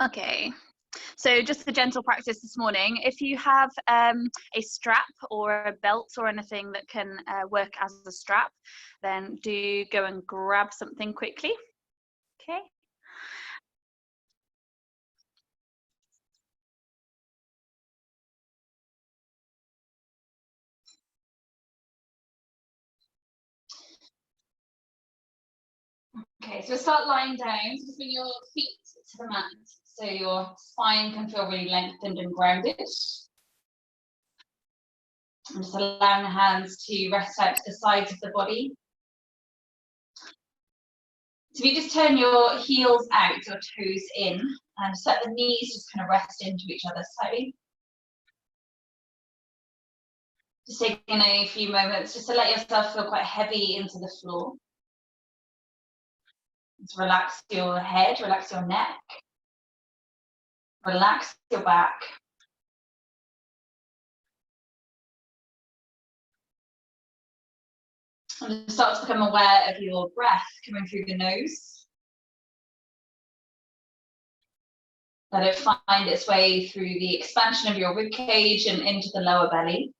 Okay. So just a gentle practice this morning. If you have a strap or a belt or anything that can work as a strap, then do go and grab something quickly. Okay. Okay, so we'll start lying down. So just bring your feet to the mat so your spine can feel really lengthened and grounded. And just allowing the hands to rest out to the sides of the body. So if you just turn your heels out, your toes in, and just let the knees just kind of rest into each other slightly. Just taking a few moments just to let yourself feel quite heavy into the floor. Just relax your head, relax your neck, relax your back. And start to become aware of your breath coming through the nose. Let it find its way through the expansion of your rib cage and into the lower belly.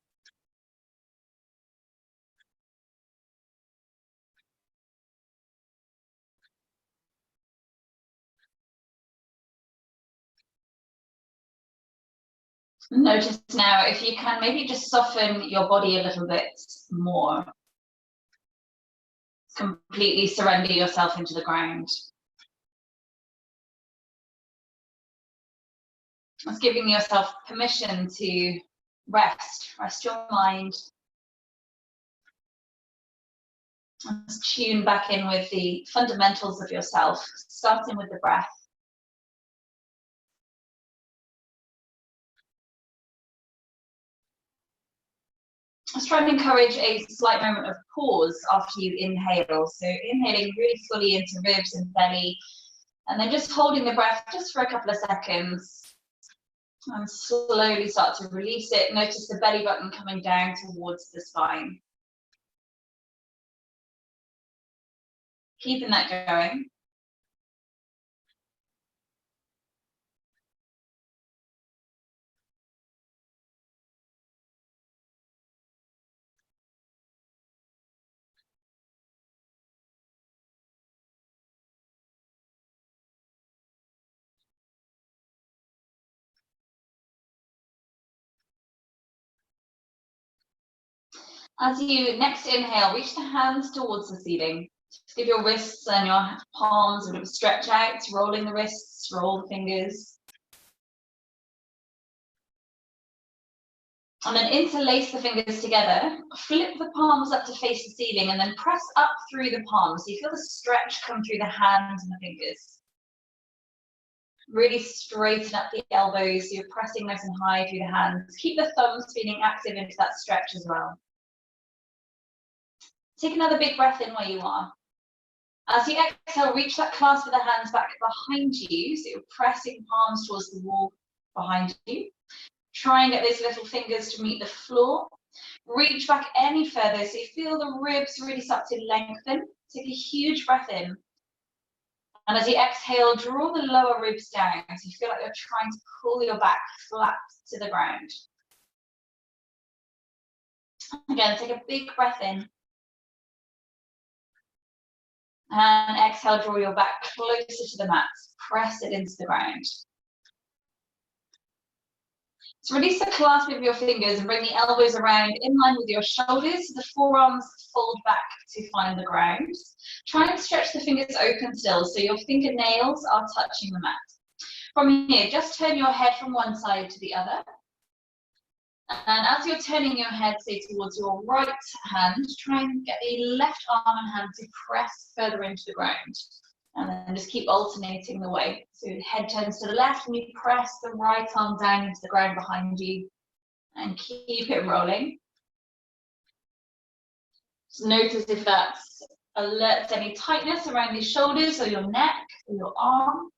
Notice now if you can maybe just soften your body a little bit more. Completely surrender yourself into the ground. It's giving yourself permission to rest your mind. Let's tune back in with the fundamentals of yourself, starting with the breath. Let's try and encourage a slight moment of pause after you inhale. So inhaling really fully into ribs and belly, and then just holding the breath just for a couple of seconds. And slowly start to release it. Notice the belly button coming down towards the spine. Keeping that going. As you next inhale, reach the hands towards the ceiling. Just give your wrists and your palms a bit of a stretch out, rolling the wrists, roll the fingers. And then interlace the fingers together, flip the palms up to face the ceiling, and then press up through the palms. So you feel the stretch come through the hands and the fingers. Really straighten up the elbows, so you're pressing nice and high through the hands. Keep the thumbs feeling active into that stretch as well. Take another big breath in where you are. As you exhale, reach that clasp of the hands back behind you, so you're pressing palms towards the wall behind you. Try and get those little fingers to meet the floor. Reach back any further, so you feel the ribs really start to lengthen. Take a huge breath in. And as you exhale, draw the lower ribs down, so you feel like you're trying to pull your back flat to the ground. Again, take a big breath in. And exhale, draw your back closer to the mat. Press it into the ground. So release the clasp of your fingers and bring the elbows around in line with your shoulders. The forearms fold back to find the ground. Try and stretch the fingers open still, so your fingernails are touching the mat. From here, just turn your head from one side to the other. And as you're turning your head, say towards your right hand, try and get the left arm and hand to press further into the ground. And then just keep alternating the way. So your head turns to the left and you press the right arm down into the ground behind you and keep it rolling. Just notice if that alerts any tightness around your shoulders or your neck or your arm.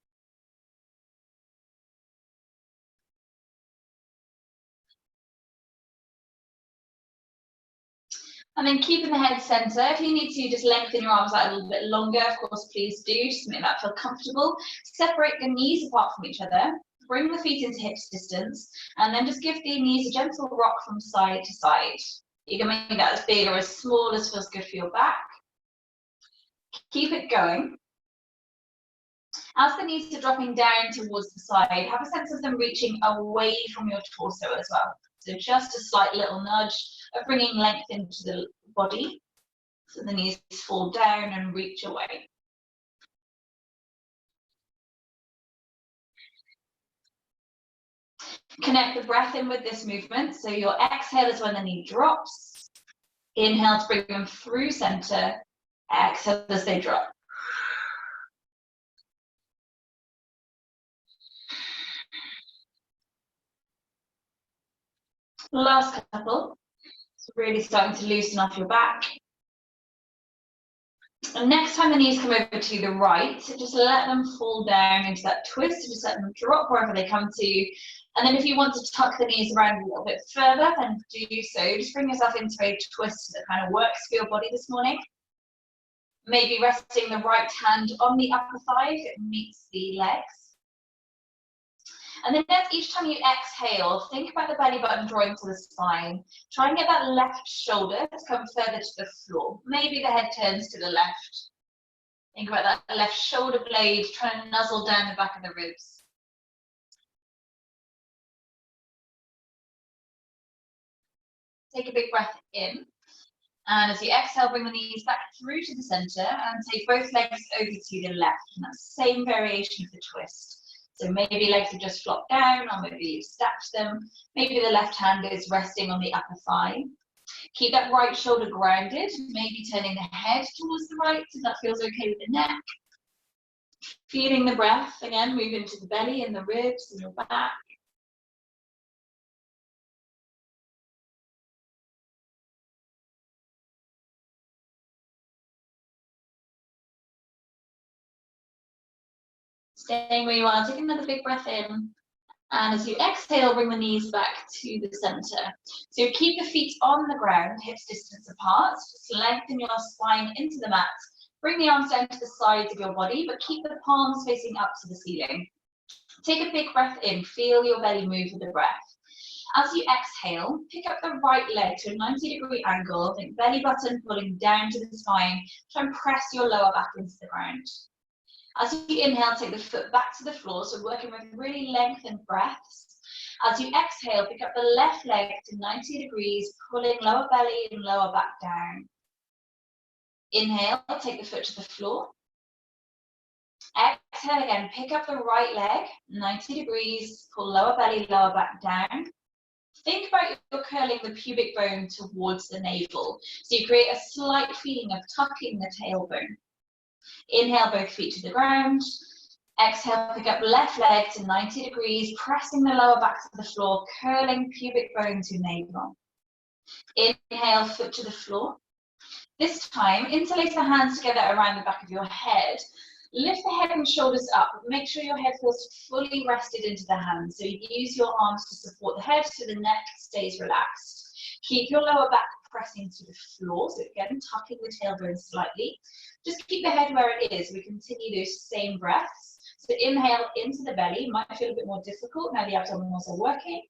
And then keeping the head center. If you need to, just lengthen your arms out a little bit longer. Of course, please do, just to make that feel comfortable. Separate the knees apart from each other. Bring the feet into hips distance, and then just give the knees a gentle rock from side to side. You can make that as big or as small as feels good for your back. Keep it going. As the knees are dropping down towards the side, have a sense of them reaching away from your torso as well. So just a slight little nudge of bringing length into the body, so the knees fall down and reach away. Connect the breath in with this movement. So your exhale is when the knee drops. Inhale to bring them through center. Exhale as they drop. Last couple. So really starting to loosen off your back. And next time the knees come over to the right, just let them fall down into that twist. Just let them drop wherever they come to. And then if you want to tuck the knees around a little bit further, then do so. Just bring yourself into a twist that kind of works for your body this morning. Maybe resting the right hand on the upper thigh if it meets the legs. And then each time you exhale, think about the belly button drawing to the spine. Try and get that left shoulder to come further to the floor. Maybe the head turns to the left. Think about that left shoulder blade trying to nuzzle down the back of the ribs. Take a big breath in. And as you exhale, bring the knees back through to the center and take both legs over to the left. And that's the same variation of the twist. So maybe legs have just flopped down, or maybe you've stacked them. Maybe the left hand is resting on the upper thigh. Keep that right shoulder grounded, maybe turning the head towards the right if that feels okay with the neck. Feeling the breath, again, move into the belly and the ribs and your back. Staying where you are, take another big breath in. And as you exhale, bring the knees back to the center. So keep the feet on the ground, hips distance apart. Just lengthen your spine into the mat. Bring the arms down to the sides of your body, but keep the palms facing up to the ceiling. Take a big breath in. Feel your belly move with the breath. As you exhale, pick up the right leg to a 90-degree angle. Think belly button pulling down to the spine. Try and press your lower back into the ground. As you inhale, take the foot back to the floor, so working with really lengthened breaths. As you exhale, pick up the left leg to 90 degrees, pulling lower belly and lower back down. Inhale, take the foot to the floor. Exhale again, pick up the right leg, 90 degrees, pull lower belly, lower back down. Think about you're curling the pubic bone towards the navel, so you create a slight feeling of tucking the tailbone. Inhale, both feet to the ground. Exhale, pick up left leg to 90 degrees, pressing the lower back to the floor, curling pubic bone to navel. Inhale, foot to the floor. This time, interlace the hands together around the back of your head. Lift the head and shoulders up. Make sure your head feels fully rested into the hands. So you use your arms to support the head so the neck stays relaxed. Keep your lower back pressing to the floor. So again, tucking the tailbone slightly. Just keep the head where it is. We continue those same breaths. So inhale into the belly. Might feel a bit more difficult now the abdominals are working.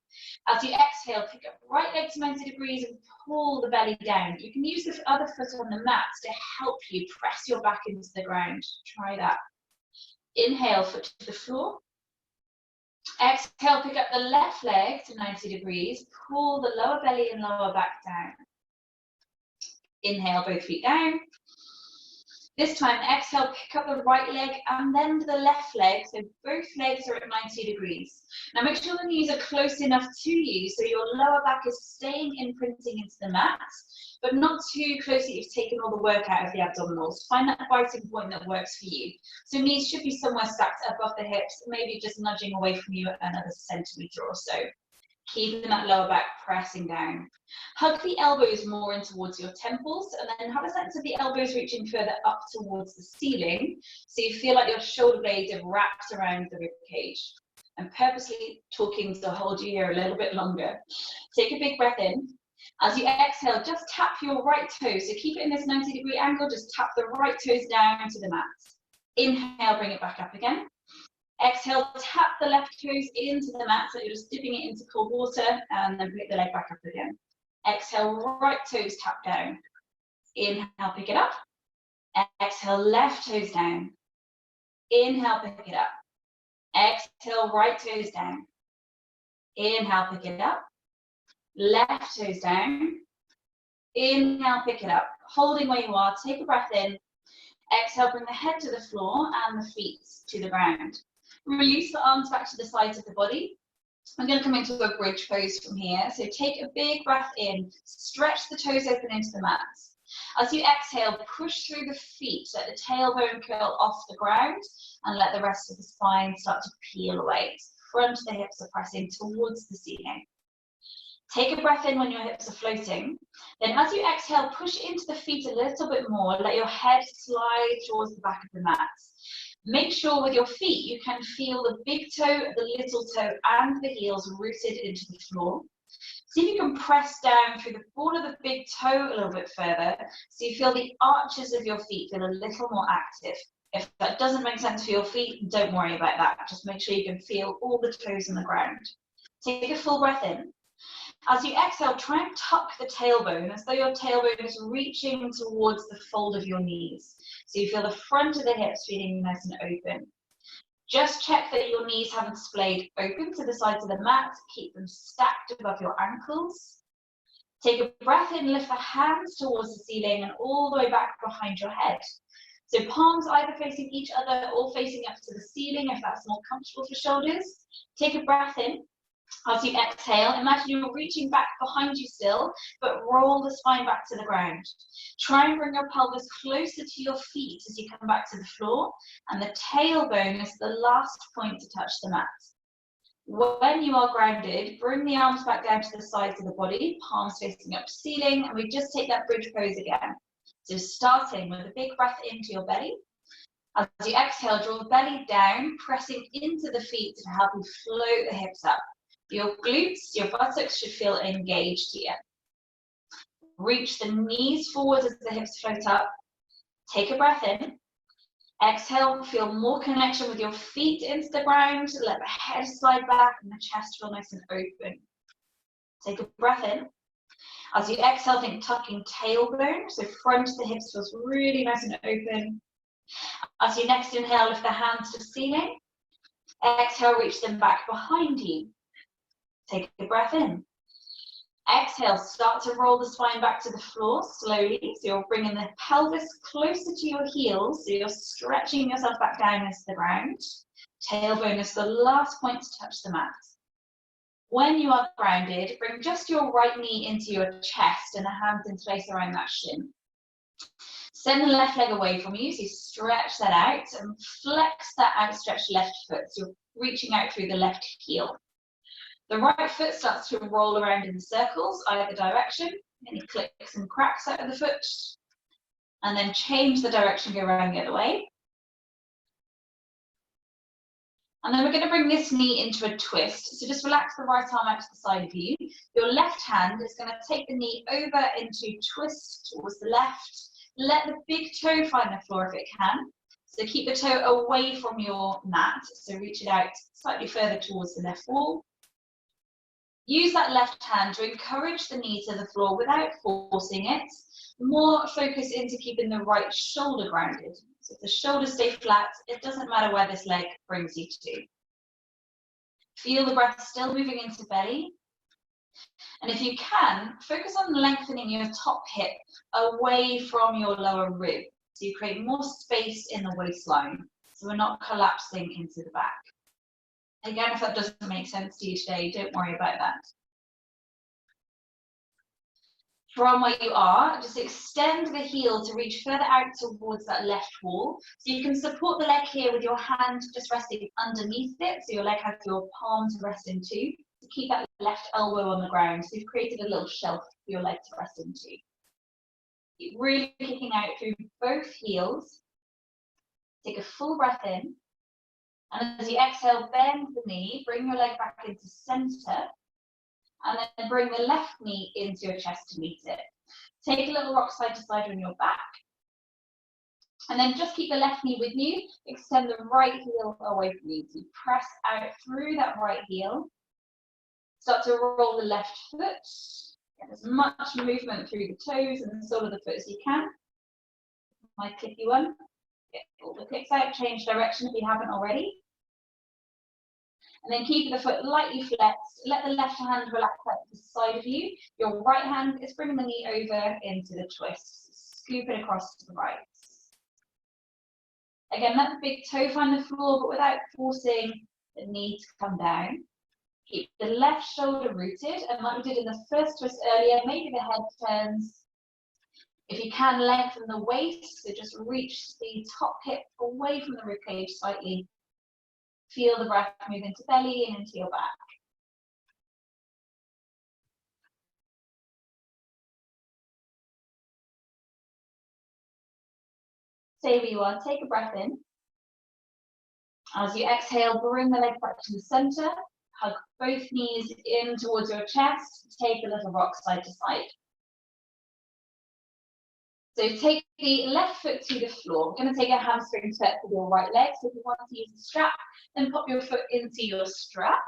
As you exhale, pick up the right leg to 90 degrees and pull the belly down. You can use the other foot on the mat to help you press your back into the ground. Try that. Inhale, foot to the floor. Exhale, pick up the left leg to 90 degrees. Pull the lower belly and lower back down. Inhale, both feet down. This time, exhale, pick up the right leg and then the left leg, so both legs are at 90 degrees. Now make sure the knees are close enough to you so your lower back is staying imprinting into the mat, but not too close that you've taken all the work out of the abdominals. Find that biting point that works for you. So knees should be somewhere stacked above the hips, maybe just nudging away from you another centimetre or so. Keeping that lower back pressing down. Hug the elbows more in towards your temples and then have a sense of the elbows reaching further up towards the ceiling so you feel like your shoulder blades have wrapped around the rib cage. I'm purposely talking to hold you here a little bit longer. Take a big breath in. As you exhale, just tap your right toes. So keep it in this 90-degree angle, just tap the right toes down to the mat. Inhale, bring it back up again. Exhale, tap the left toes into the mat, so you're just dipping it into cold water, and then pick the leg back up again. Exhale, right toes tap down. Inhale, pick it up. Exhale, left toes down. Inhale, pick it up. Exhale, right toes down. Inhale, pick it up. Left toes down. Inhale, pick it up. Holding where you are, take a breath in. Exhale, bring the head to the floor and the feet to the ground. Release the arms back to the sides of the body. I'm going to come into a bridge pose from here. So take a big breath in, stretch the toes open into the mat. As you exhale, push through the feet, let the tailbone curl off the ground and let the rest of the spine start to peel away. Front of the hips are pressing towards the ceiling. Take a breath in when your hips are floating. Then as you exhale, push into the feet a little bit more. Let your head slide towards the back of the mat. Make sure with your feet you can feel the big toe, the little toe, and the heels rooted into the floor. See if you can press down through the ball of the big toe a little bit further, so you feel the arches of your feet feel a little more active. If that doesn't make sense for your feet, don't worry about that. Just make sure you can feel all the toes in the ground. Take a full breath in. As you exhale, try and tuck the tailbone as though your tailbone is reaching towards the fold of your knees. So you feel the front of the hips feeling nice and open. Just check that your knees haven't splayed open to the sides of the mat. Keep them stacked above your ankles. Take a breath in, lift the hands towards the ceiling and all the way back behind your head. So palms either facing each other or facing up to the ceiling if that's more comfortable for shoulders. Take a breath in. As you exhale, imagine you're reaching back behind you still, but roll the spine back to the ground. Try and bring your pelvis closer to your feet as you come back to the floor, and the tailbone is the last point to touch the mat. When you are grounded, bring the arms back down to the sides of the body, palms facing up to ceiling, and we just take that bridge pose again. So starting with a big breath into your belly. As you exhale, draw the belly down, pressing into the feet to help you float the hips up. Your glutes, your buttocks should feel engaged here. Reach the knees forward as the hips float up. Take a breath in. Exhale, feel more connection with your feet into the ground. Let the head slide back and the chest feel nice and open. Take a breath in. As you exhale, think tucking tailbone, so front of the hips feels really nice and open. As you next inhale, lift the hands to the ceiling. Exhale, reach them back behind you. Take a breath in. Exhale, start to roll the spine back to the floor slowly. So you're bringing the pelvis closer to your heels. So you're stretching yourself back down into the ground. Tailbone is the last point to touch the mat. When you are grounded, bring just your right knee into your chest and the hands in place around that shin. Send the left leg away from you, so you stretch that out and flex that outstretched left foot. So you're reaching out through the left heel. The right foot starts to roll around in circles, either direction. Any clicks and cracks out of the foot. And then change the direction, go around the other way. And then we're going to bring this knee into a twist. So just relax the right arm out to the side of you. Your left hand is going to take the knee over into twist towards the left. Let the big toe find the floor if it can. So keep the toe away from your mat. So reach it out slightly further towards the left wall. Use that left hand to encourage the knee to the floor without forcing it. More focus into keeping the right shoulder grounded. So if the shoulders stay flat, it doesn't matter where this leg brings you to. Feel the breath still moving into belly. And if you can, focus on lengthening your top hip away from your lower rib. So you create more space in the waistline. So we're not collapsing into the back. Again, if that doesn't make sense to you today, don't worry about that. From where you are, just extend the heel to reach further out towards that left wall. So you can support the leg here with your hand just resting underneath it. So your leg has your palm to rest into. So keep that left elbow on the ground. So you've created a little shelf for your leg to rest into. Keep really kicking out through both heels. Take a full breath in. And as you exhale, bend the knee, bring your leg back into center. and then bring the left knee into your chest to meet it. Take a little rock side to side on your back. And then just keep the left knee with you. Extend the right heel away from you. So press out through that right heel. Start to roll the left foot. Get as much movement through the toes and the sole of the foot as you can. My clicky one. Get all the clicks out. Change direction if you haven't already. And then keep the foot lightly flexed. Let the left hand relax out to the side of you. Your right hand is bringing the knee over into the twist. Scoop it across to the right. Again, let the big toe find the floor, but without forcing the knee to come down. Keep the left shoulder rooted, and like we did in the first twist earlier, maybe the head turns. If you can, lengthen the waist, so just reach the top hip away from the ribcage slightly. Feel the breath move into belly and into your back. Stay where you are, take a breath in. As you exhale, bring the leg back to the center. Hug both knees in towards your chest. Take a little rock side to side. So take the left foot to the floor. We're going to take a hamstring stretch with your right leg. So if you want to use a strap, then pop your foot into your strap.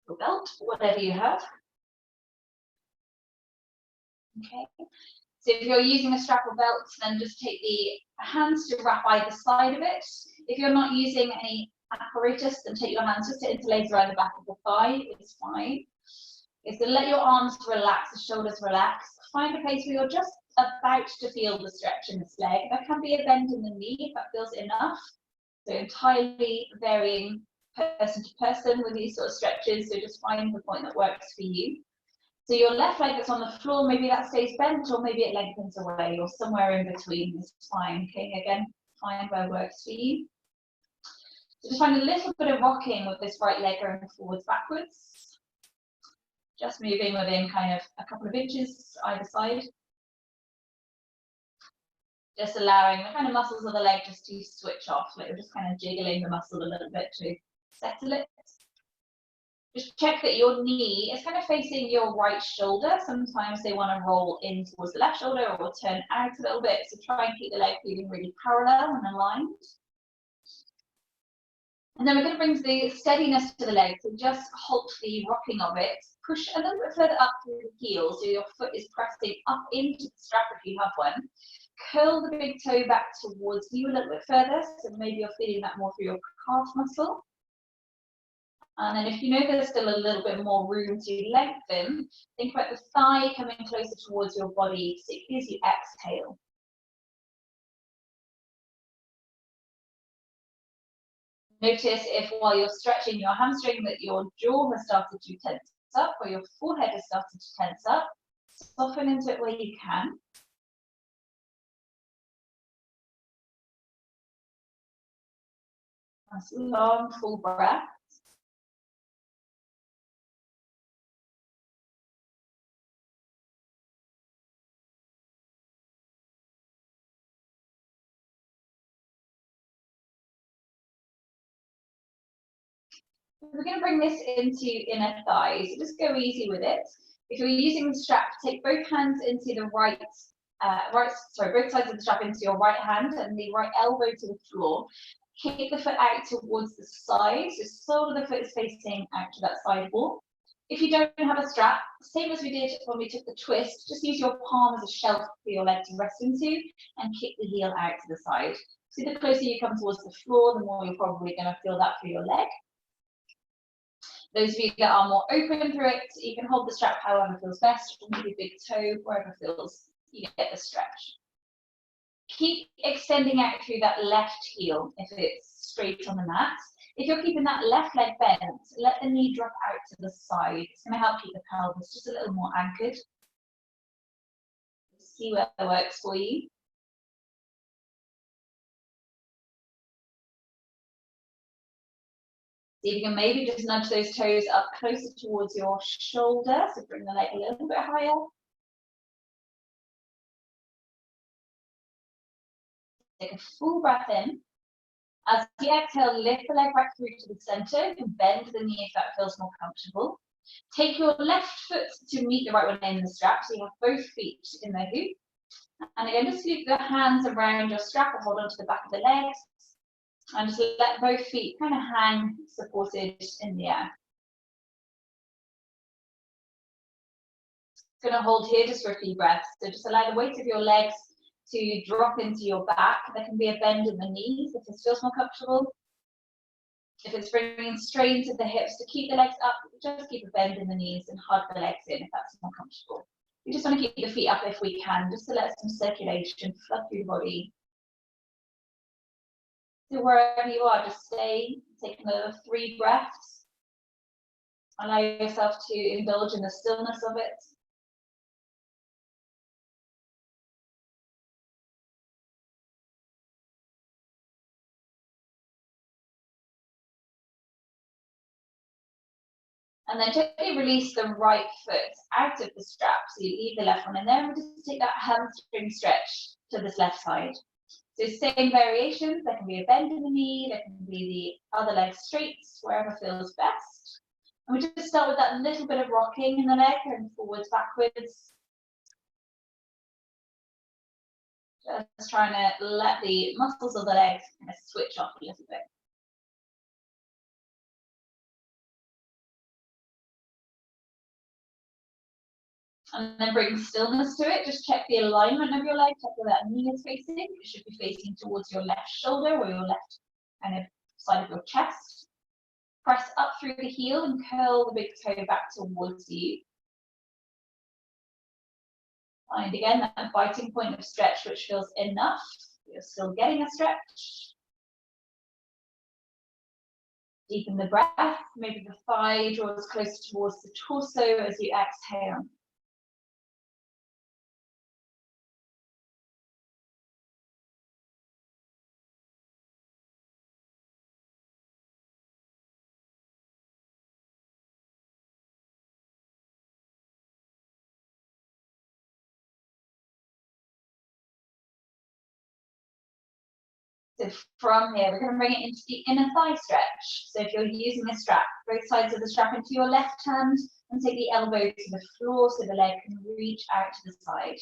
Or belt, whatever you have. Okay. So if you're using a strap or belt, then just take the hands to wrap either side of it. If you're not using any apparatus, then take your hands just to interlace around the back of the thigh. It's fine. Is to let your arms relax, the shoulders relax. Find a place where you're just about to feel the stretch in this leg. There can be a bend in the knee if that feels enough. So entirely varying person to person with these sort of stretches. So just find the point that works for you. So your left leg that's on the floor, maybe that stays bent or maybe it lengthens away or somewhere in between is fine. Okay, again, find where works for you. So just find a little bit of rocking with this right leg going forwards, backwards. Just moving within kind of a couple of inches either side. Just allowing the kind of muscles of the leg just to switch off, like you're just kind of jiggling the muscle a little bit to settle it. Just check that your knee is kind of facing your right shoulder. Sometimes they want to roll in towards the left shoulder or turn out a little bit. So try and keep the leg feeling really parallel and aligned. And then we're going to bring the steadiness to the leg. So just halt the rocking of it. Push a little bit further up through the heel. So your foot is pressing up into the strap if you have one. Curl the big toe back towards you a little bit further. So maybe you're feeling that more through your calf muscle. And then if you know there's still a little bit more room to lengthen, think about the thigh coming closer towards your body, particularly as you exhale. Notice if while you're stretching your hamstring that your jaw has started to tense up or your forehead has started to tense up. Soften into it where you can. Nice long, full breath. We're going to bring this into inner thighs. So just go easy with it. If you're using the strap, take both hands into the both sides of the strap into your right hand and the right elbow to the floor. Kick the foot out towards the side, so the sole of the foot is facing out to that side wall. If you don't have a strap, same as we did when we took the twist, just use your palm as a shelf for your leg to rest into and kick the heel out to the side. So the closer you come towards the floor, the more you're probably going to feel that for your leg. Those of you that are more open through it, you can hold the strap however feels best, or maybe big toe, wherever feels you get the stretch. Keep extending out through that left heel if it's straight on the mat. If you're keeping that left leg bent, let the knee drop out to the side. It's going to help keep the pelvis just a little more anchored. See where that works for you. See if you can maybe just nudge those toes up closer towards your shoulder. So bring the leg a little bit higher. Take a full breath in. As you exhale, lift the leg back through to the center. You can bend the knee if that feels more comfortable. Take your left foot to meet the right one in the strap, so you have both feet in the hoop. And again, just loop the hands around your strap or hold onto the back of the legs. And just let both feet kind of hang supported in the air. Going to hold here just for a few breaths. So just allow the weight of your legs to drop into your back. There can be a bend in the knees if this feels more comfortable. If it's bringing strain to the hips, to keep the legs up, just keep a bend in the knees and hug the legs in if that's more comfortable. We just want to keep the feet up if we can, just to let some circulation flood through the body. So wherever you are, just stay, take another 3 breaths. Allow yourself to indulge in the stillness of it. And then gently release the right foot out of the strap. So you leave the left one in there and we'll just take that hamstring stretch to this left side. So same variations, there can be a bend in the knee, there can be the other leg straight, wherever feels best. And we just start with that little bit of rocking in the leg, going forwards, backwards. Just trying to let the muscles of the legs kind of switch off a little bit. And then bring stillness to it. Just check the alignment of your leg, check where that knee is facing. It should be facing towards your left shoulder or your left kind of side of your chest. Press up through the heel and curl the big toe back towards you. Find again that biting point of stretch which feels enough. You're still getting a stretch. Deepen the breath. Maybe the thigh draws closer towards the torso as you exhale. So from here, we're going to bring it into the inner thigh stretch. So if you're using a strap, both sides of the strap into your left hand and take the elbow to the floor so the leg can reach out to the side.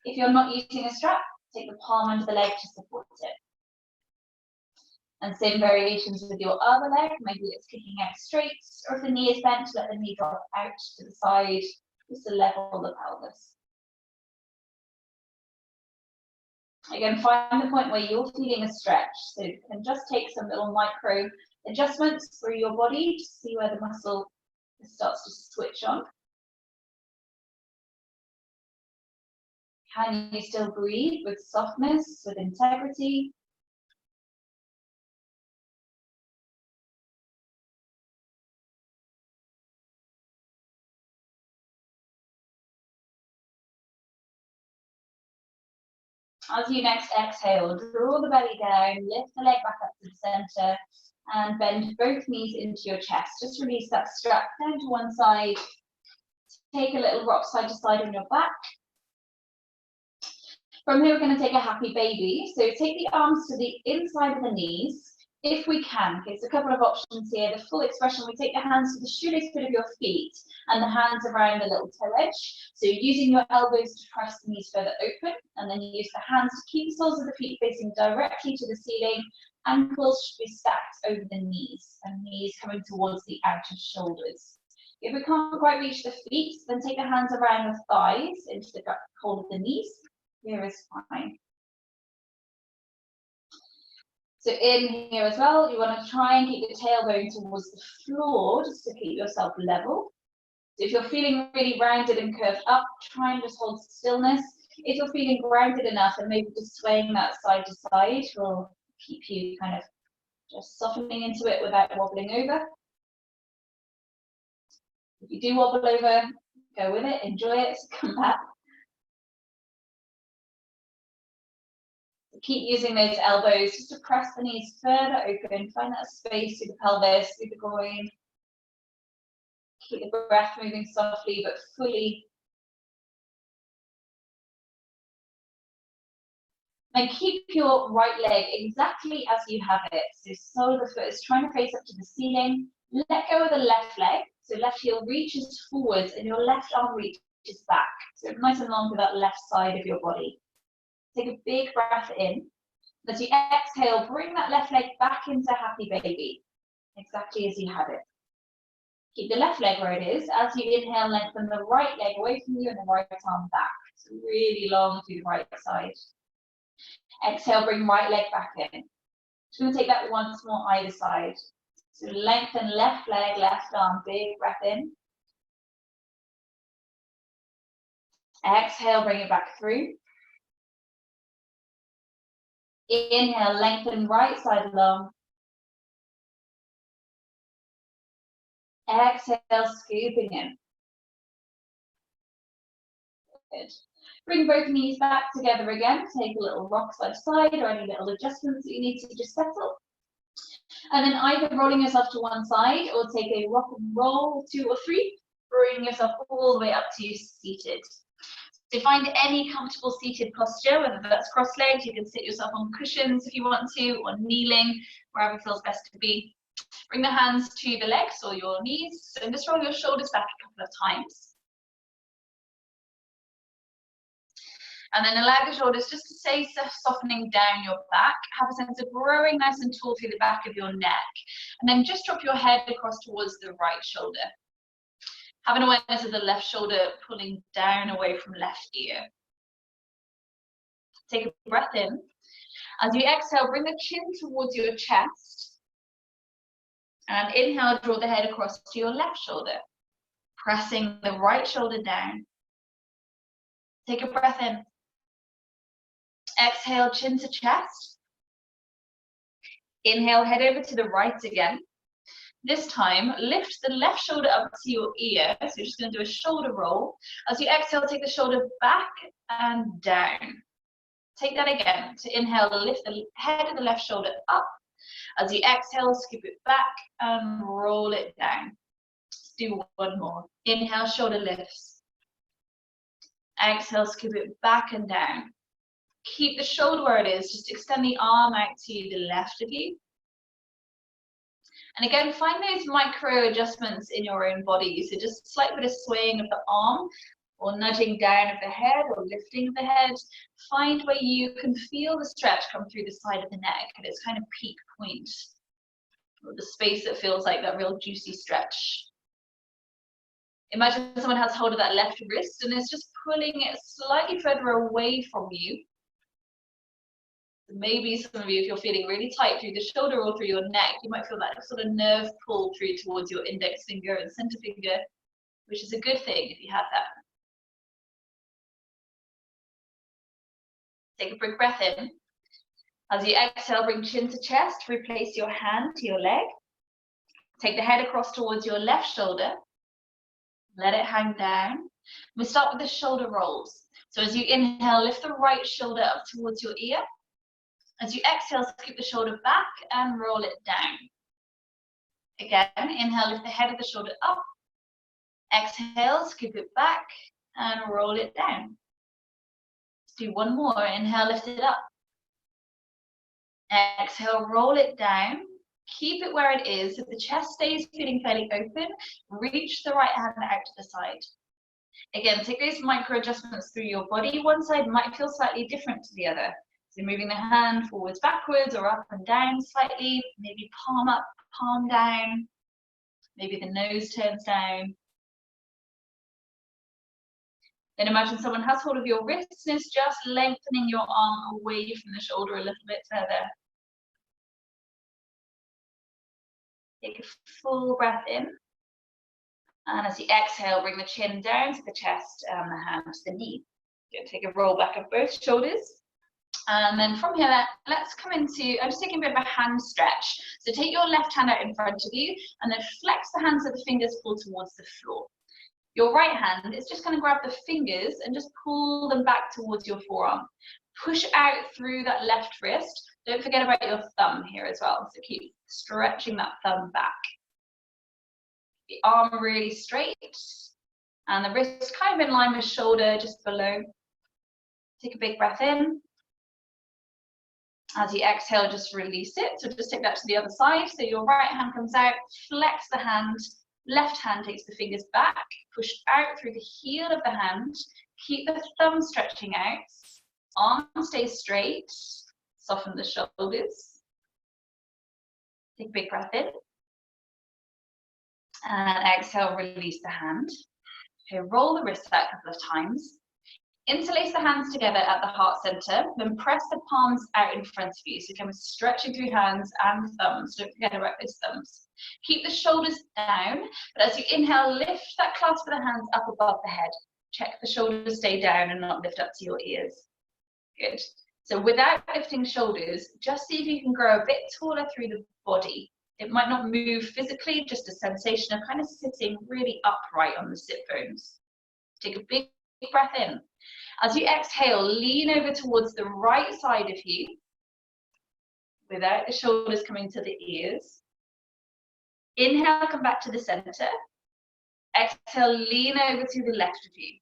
If you're not using a strap, take the palm under the leg to support it. And same variations with your other leg. Maybe it's kicking out straight, or if the knee is bent, let the knee drop out to the side, just to level the pelvis. Again, find the point where you're feeling a stretch. So you can just take some little micro adjustments through your body to see where the muscle starts to switch on. Can you still breathe with softness, with integrity? As you next exhale, draw the belly down, lift the leg back up to the center, and bend both knees into your chest. Just release that strap down to one side. Take a little rock side to side on your back. From here, we're going to take a happy baby. So take the arms to the inside of the knees, if we can. Okay, so a couple of options here. The full expression, we take the hands to the shoelace bit of your feet and the hands around the little toe edge. So you're using your elbows to press the knees further open, and then you use the hands to keep the soles of the feet facing directly to the ceiling. Ankles should be stacked over the knees, and knees coming towards the outer shoulders. If we can't quite reach the feet, then take the hands around the thighs into the hold of the knees. Here is fine. So in here as well, you want to try and keep the tailbone towards the floor just to keep yourself level. So if you're feeling really rounded and curved up, try and just hold stillness. If you're feeling grounded enough and maybe just swaying that side to side will keep you kind of just softening into it without wobbling over. If you do wobble over, go with it, enjoy it, come back. Keep using those elbows just to press the knees further open, find that space through the pelvis, through the groin. Keep the breath moving softly but fully. And keep your right leg exactly as you have it. So sole of the foot is trying to face up to the ceiling. Let go of the left leg. So left heel reaches forwards and your left arm reaches back. So nice and long to that left side of your body. Take a big breath in. As you exhale, bring that left leg back into happy baby, exactly as you had it. Keep the left leg where it is. As you inhale, lengthen the right leg away from you and the right arm back. So really long through the right side. Exhale, bring right leg back in. Just going to take that once more either side. So lengthen left leg, left arm, big breath in. Exhale, bring it back through. Inhale, lengthen right side long. Exhale, scooping in. Good. Bring both knees back together again. Take a little rock side to side or any little adjustments that you need to just settle. And then either rolling yourself to one side or take a rock and roll, 2 or 3. Bring yourself all the way up to seated. So find any comfortable seated posture, whether that's cross-legged, you can sit yourself on cushions if you want to, or kneeling, wherever feels best to be. Bring the hands to the legs or your knees, and just roll your shoulders back a couple of times. And then allow the shoulders just to stay softening down your back. Have a sense of growing nice and tall through the back of your neck. And then just drop your head across towards the right shoulder. Have an awareness of the left shoulder pulling down away from left ear. Take a breath in. As you exhale, bring the chin towards your chest. And inhale, draw the head across to your left shoulder, pressing the right shoulder down. Take a breath in. Exhale, chin to chest. Inhale, head over to the right again. This time, lift the left shoulder up to your ear. So you're just going to do a shoulder roll. As you exhale, take the shoulder back and down. Take that again. So inhale, lift the head of the left shoulder up. As you exhale, scoop it back and roll it down. Let's do one more. Inhale, shoulder lifts. Exhale, scoop it back and down. Keep the shoulder where it is. Just extend the arm out to the left of you. And again, find those micro adjustments in your own body. So just a slight bit of swaying of the arm or nudging down of the head or lifting of the head. Find where you can feel the stretch come through the side of the neck at its kind of peak point. Or the space that feels like that real juicy stretch. Imagine someone has hold of that left wrist and is just pulling it slightly further away from you. Maybe some of you, if you're feeling really tight through the shoulder or through your neck, you might feel that sort of nerve pull through towards your index finger and center finger, which is a good thing if you have that. Take a big breath in. As you exhale, bring chin to chest, replace your hand to your leg. Take the head across towards your left shoulder. Let it hang down. We start with the shoulder rolls. So as you inhale, lift the right shoulder up towards your ear. As you exhale, scoop the shoulder back and roll it down. Again, inhale, lift the head of the shoulder up. Exhale, scoop it back and roll it down. Let's do one more. Inhale, lift it up. Exhale, roll it down. Keep it where it is. If the chest stays feeling fairly open, reach the right hand out to the side. Again, take those micro adjustments through your body. One side might feel slightly different to the other. So moving the hand forwards, backwards, or up and down slightly. Maybe palm up, palm down. Maybe the nose turns down. Then imagine someone has hold of your wrists and is just lengthening your arm away from the shoulder a little bit further. Take a full breath in. And as you exhale, bring the chin down to the chest and the hand to the knee. Take a roll back of both shoulders. And then from here, let's come into, I'm just taking a bit of a hand stretch. So take your left hand out in front of you and then flex the hands so the fingers pull towards the floor. Your right hand is just going to grab the fingers and just pull them back towards your forearm. Push out through that left wrist. Don't forget about your thumb here as well. So keep stretching that thumb back. The arm really straight and the wrist kind of in line with shoulder, just below. Take a big breath in. As you exhale, just release it. So just take that to the other side. So your right hand comes out, flex the hand, left hand takes the fingers back, push out through the heel of the hand, keep the thumb stretching out, arm stays straight, soften the shoulders. Take a big breath in. And exhale, release the hand. Okay, roll the wrist out a couple of times. Interlace the hands together at the heart center, then press the palms out in front of you. So kind of stretching through hands and thumbs. Don't forget about those thumbs. Keep the shoulders down, but as you inhale, lift that clasp of the hands up above the head. Check the shoulders stay down and not lift up to your ears. Good. So without lifting shoulders, just see if you can grow a bit taller through the body. It might not move physically, just a sensation of kind of sitting really upright on the sit bones. Take a big breath in. As you exhale, lean over towards the right side of you without the shoulders coming to the ears. Inhale, come back to the center. Exhale, lean over to the left of you.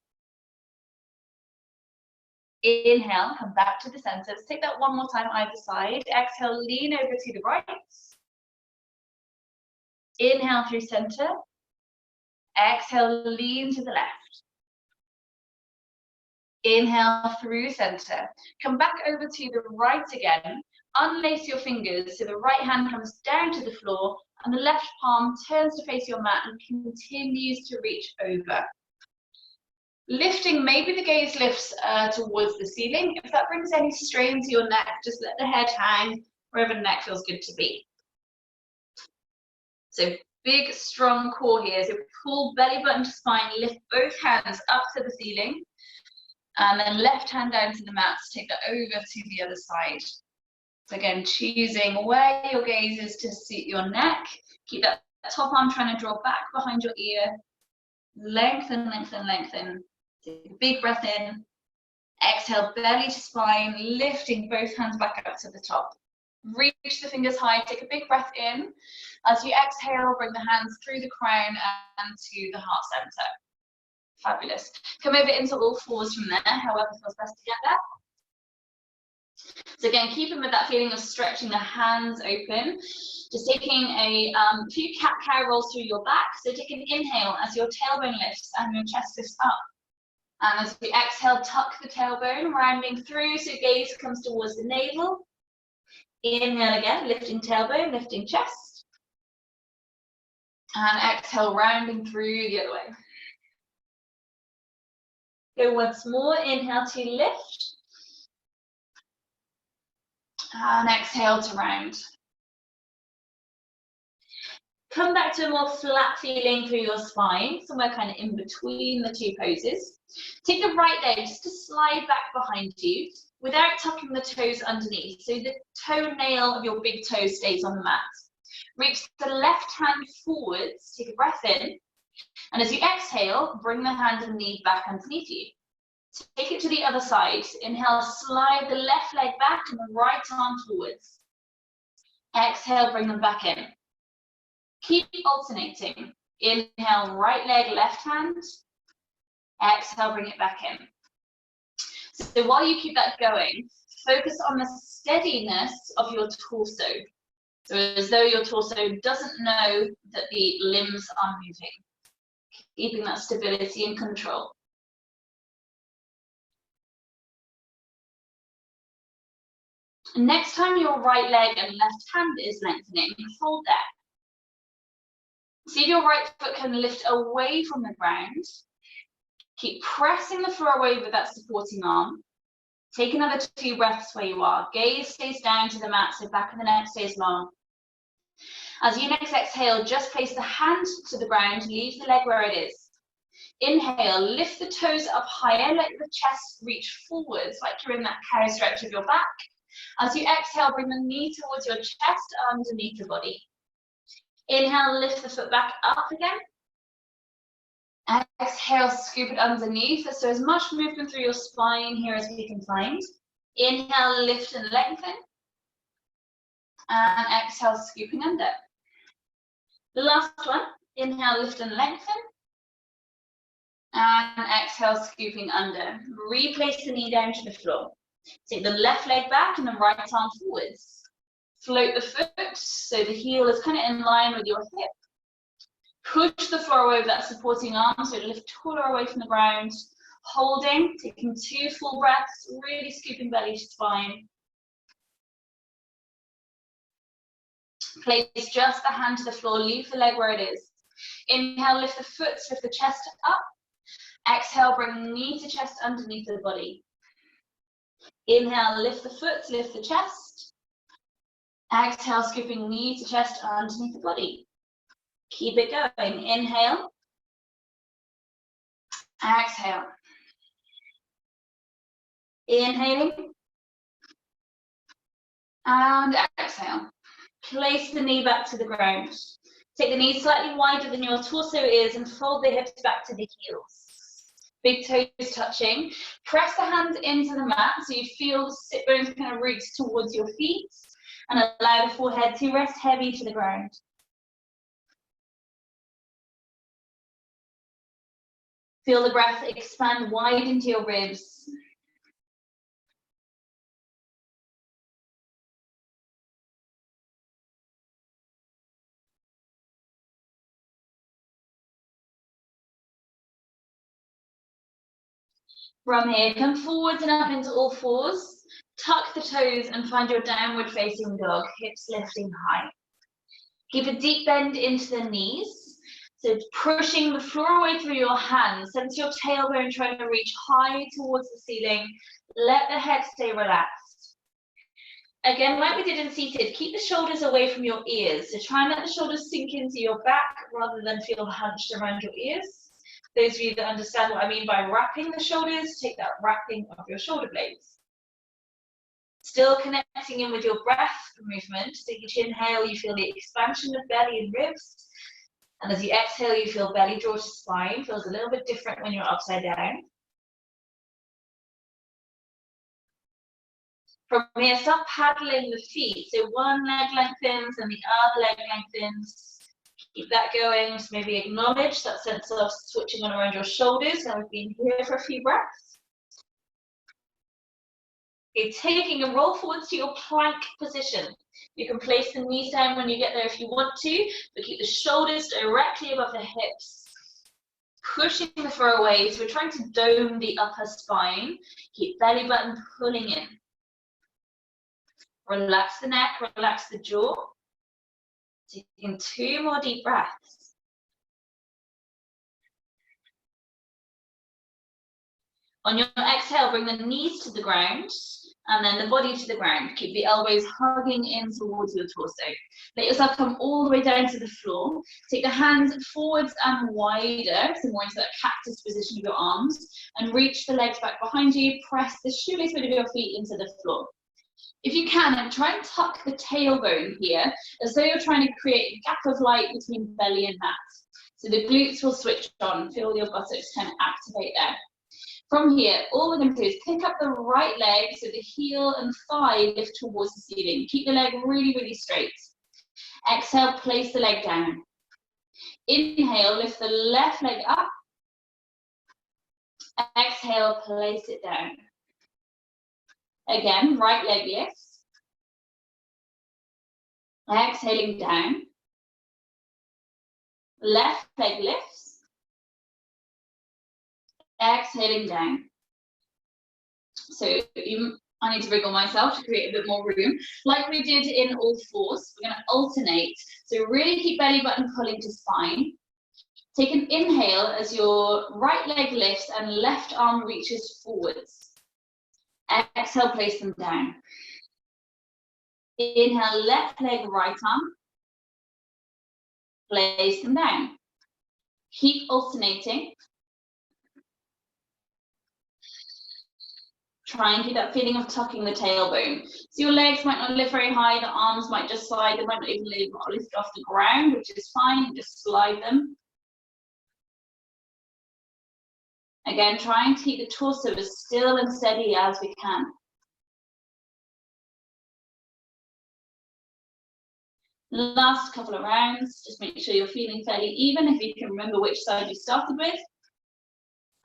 Inhale, come back to the center. Let's take that one more time either side. Exhale, lean over to the right. Inhale through center. Exhale, lean to the left. Inhale through center. Come back over to the right again. Unlace your fingers so the right hand comes down to the floor and the left palm turns to face your mat and continues to reach over. Lifting, maybe the gaze lifts towards the ceiling. If that brings any strain to your neck, just let the head hang wherever the neck feels good to be. So big, strong core here. So pull belly button to spine, lift both hands up to the ceiling. And then left hand down to the mat, take that over to the other side. So again, choosing where your gaze is to suit your neck. Keep that top arm trying to draw back behind your ear. Lengthen, lengthen, lengthen. Take a big breath in. Exhale, belly to spine, lifting both hands back up to the top. Reach the fingers high, take a big breath in. As you exhale, bring the hands through the crown and to the heart center. Fabulous. Come over into all fours from there, however feels best to get there. So again, keeping with that feeling of stretching the hands open, just taking a few cat-cow rolls through your back. So take an inhale as your tailbone lifts and your chest lifts up. And as we exhale, tuck the tailbone, rounding through, so gaze comes towards the navel. Inhale again, lifting tailbone, lifting chest. And exhale, rounding through the other way. Go once more, inhale to lift. And exhale to round. Come back to a more flat feeling through your spine, somewhere kind of in between the two poses. Take the right leg just to slide back behind you without tucking the toes underneath. So the toenail of your big toe stays on the mat. Reach the left hand forwards, take a breath in. And as you exhale, bring the hand and knee back underneath you. Take it to the other side. Inhale, slide the left leg back and the right arm forwards. Exhale, bring them back in. Keep alternating. Inhale, right leg, left hand. Exhale, bring it back in. So while you keep that going, focus on the steadiness of your torso. So as though your torso doesn't know that the limbs are moving. Keeping that stability and control. Next time your right leg and left hand is lengthening, hold there. See if your right foot can lift away from the ground. Keep pressing the floor away with that supporting arm. Take another 2 breaths where you are. Gaze stays down to the mat, so back of the neck stays long. As you next exhale, just place the hand to the ground, leave the leg where it is. Inhale, lift the toes up higher, let the chest reach forwards like you're in that cow stretch of your back. As you exhale, bring the knee towards your chest underneath the body. Inhale, lift the foot back up again. Exhale, scoop it underneath. So as much movement through your spine here as we can find. Inhale, lift and lengthen. And exhale, scooping under. The last one, inhale, lift and lengthen. And exhale, scooping under. Replace the knee down to the floor. Take the left leg back and the right arm forwards. Float the foot so the heel is kind of in line with your hip. Push the floor away with that supporting arm, so lift taller away from the ground. Holding, taking 2 full breaths, really scooping belly to spine. Place just the hand to the floor, leave the leg where it is. Inhale, lift the foot, lift the chest up. Exhale, bring knee to chest underneath the body. Inhale, lift the foot, lift the chest. Exhale, scooping knee to chest underneath the body. Keep it going. Inhale. Exhale. Inhaling. And exhale. Place the knee back to the ground. Take the knee slightly wider than your torso is and fold the hips back to the heels. Big toes touching. Press the hands into the mat so you feel the sit bones kind of reach towards your feet and allow the forehead to rest heavy to the ground. Feel the breath expand wide into your ribs. From here, come forwards and up into all fours. Tuck the toes and find your downward facing dog, hips lifting high. Give a deep bend into the knees. So pushing the floor away through your hands. Sense your tailbone trying to reach high towards the ceiling. Let the head stay relaxed. Again, like we did in seated, keep the shoulders away from your ears. So try and let the shoulders sink into your back rather than feel hunched around your ears. Those of you that understand what I mean by wrapping the shoulders, take that wrapping of your shoulder blades. Still connecting in with your breath movement. So each inhale, you feel the expansion of belly and ribs. And as you exhale, you feel belly draw to spine. Feels a little bit different when you're upside down. From here, start paddling the feet. So one leg lengthens and the other leg lengthens. Keep that going. Just maybe acknowledge that sense of switching on around your shoulders. Now we've been here for a few breaths. Okay, taking a roll forwards to your plank position. You can place the knees down when you get there if you want to, but keep the shoulders directly above the hips. Pushing the floor away, so we're trying to dome the upper spine. Keep belly button pulling in. Relax the neck, relax the jaw. Taking 2 more deep breaths. On your exhale, bring the knees to the ground and then the body to the ground. Keep the elbows hugging in towards your torso. Let yourself come all the way down to the floor. Take the hands forwards and wider, so more into that cactus position of your arms, and reach the legs back behind you. Press the shoelace bit of your feet into the floor. If you can, try and tuck the tailbone here, as though you're trying to create a gap of light between belly and mat. So the glutes will switch on, feel your buttocks kind of activate there. From here, all we're going to do is pick up the right leg, so the heel and thigh lift towards the ceiling. Keep the leg really, really straight. Exhale, place the leg down. Inhale, lift the left leg up. Exhale, place it down. Again, right leg lifts. Exhaling down. Left leg lifts. Exhaling down. So I need to wriggle myself to create a bit more room. Like we did in all fours, we're going to alternate. So really keep belly button pulling to spine. Take an inhale as your right leg lifts and left arm reaches forwards. Exhale, place them down. Inhale, left leg, right arm. Place them down. Keep alternating. Try and keep that feeling of tucking the tailbone. So your legs might not lift very high, the arms might just slide, they might not even lift off the ground, which is fine, just slide them. Again, try and keep the torso as still and steady as we can. Last couple of rounds, just make sure you're feeling fairly even, if you can remember which side you started with.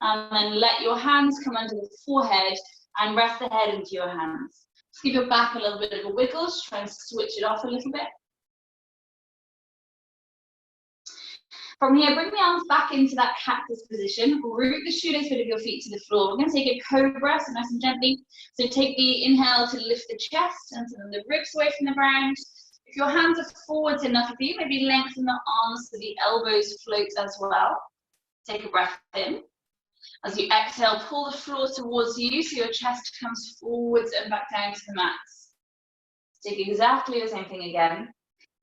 And then let your hands come under the forehead, and rest the head into your hands. Just give your back a little bit of a wiggle, just try and switch it off a little bit. From here, bring the arms back into that cactus position. Root the shoelace bit of your feet to the floor. We're going to take a cobra, so nice and gently. So take the inhale to lift the chest and send the ribs away from the ground. If your hands are forwards enough for you, maybe lengthen the arms so the elbows float as well. Take a breath in. As you exhale, pull the floor towards you so your chest comes forwards and back down to the mat. Take exactly the same thing again.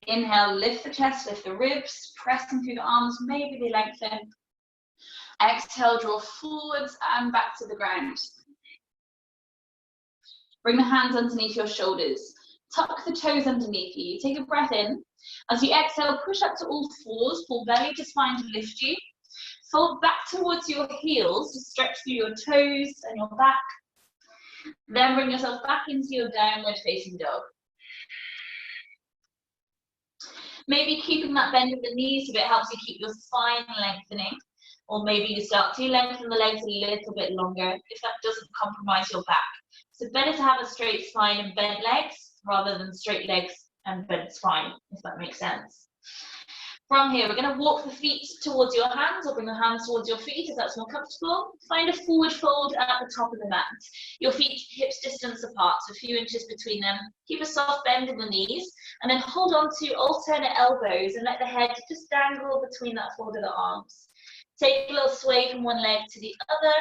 Inhale, lift the chest, lift the ribs, pressing through the arms, maybe they lengthen. Exhale, draw forwards and back to the ground. Bring the hands underneath your shoulders. Tuck the toes underneath you. Take a breath in. As you exhale, push up to all fours, pull belly to spine to lift you. Fold back towards your heels to stretch through your toes and your back. Then bring yourself back into your downward facing dog. Maybe keeping that bend of the knees if it helps you keep your spine lengthening. Or maybe you start to lengthen the legs a little bit longer if that doesn't compromise your back. So better to have a straight spine and bent legs rather than straight legs and bent spine, if that makes sense. From here, we're going to walk the feet towards your hands or bring the hands towards your feet if that's more comfortable. Find a forward fold at the top of the mat. Your feet hips distance apart, so a few inches between them. Keep a soft bend in the knees and then hold on to alternate elbows and let the head just dangle between that fold of the arms. Take a little sway from one leg to the other.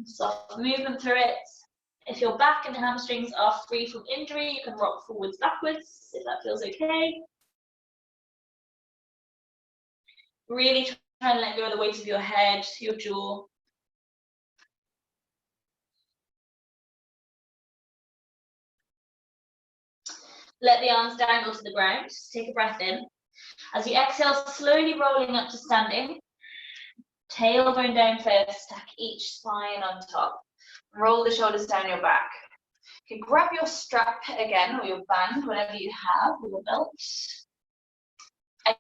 Soft movement through it. If your back and the hamstrings are free from injury, you can rock forwards, backwards, if that feels okay. Really try and let go of the weight of your head, your jaw. Let the arms dangle to the ground. Take a breath in. As you exhale, slowly rolling up to standing. Tailbone down first, stack each spine on top. Roll the shoulders down your back. Okay, grab your strap again, or your band, whatever you have, or your belt.